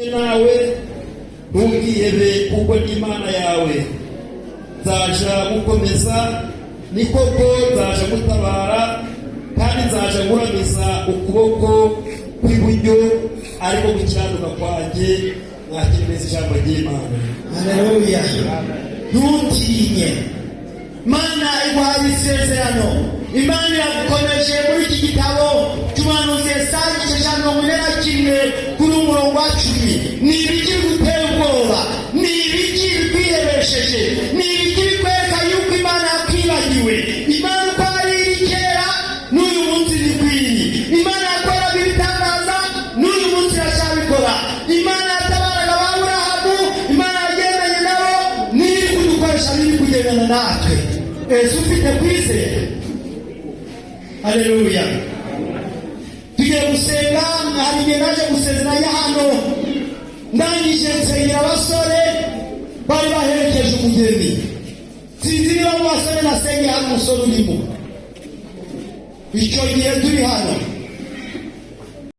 nawe ntugihebe kuko n'Imana yawe nzaja gukomeza ni koko nzaja gutabara kandi nzaja nguramiza ukuboko kw'iburyo ariko gukiranuka kwanjye mwakiremeza ijambo ry'Imana. Haleluya. Ntutinye, Imana iguhaye isezerano. Imana yagukomeje muri iki gitabo cy'umuhanuzi Yesaya igice cya 41 kuri umurongo wa 10. Ni ibiki gutera ubwoba? Ni ibiki bikwiyebesheje? Ni ibiki bikwereka yuko Imana yakwibagiwe? Imana uko ari kera n'uyu munsi ntikwiriye. Imana yakoraga ibitangaza n'uyu munsi iracyabikora. Imana yatabaraga Aburahamu, Imana yagendanye nabo, n'iri kudukoresha n'iri kugendana natwe. Ese ufite kwizera? Haleluya. Tugiye gusenga. Hari igihe naje gusezeranya hano ndangije nsengera abasore bari baherekeje umugeni. Sinzi niba mu basore nasengeye hano umusore urimo. Icyo gihe turi hano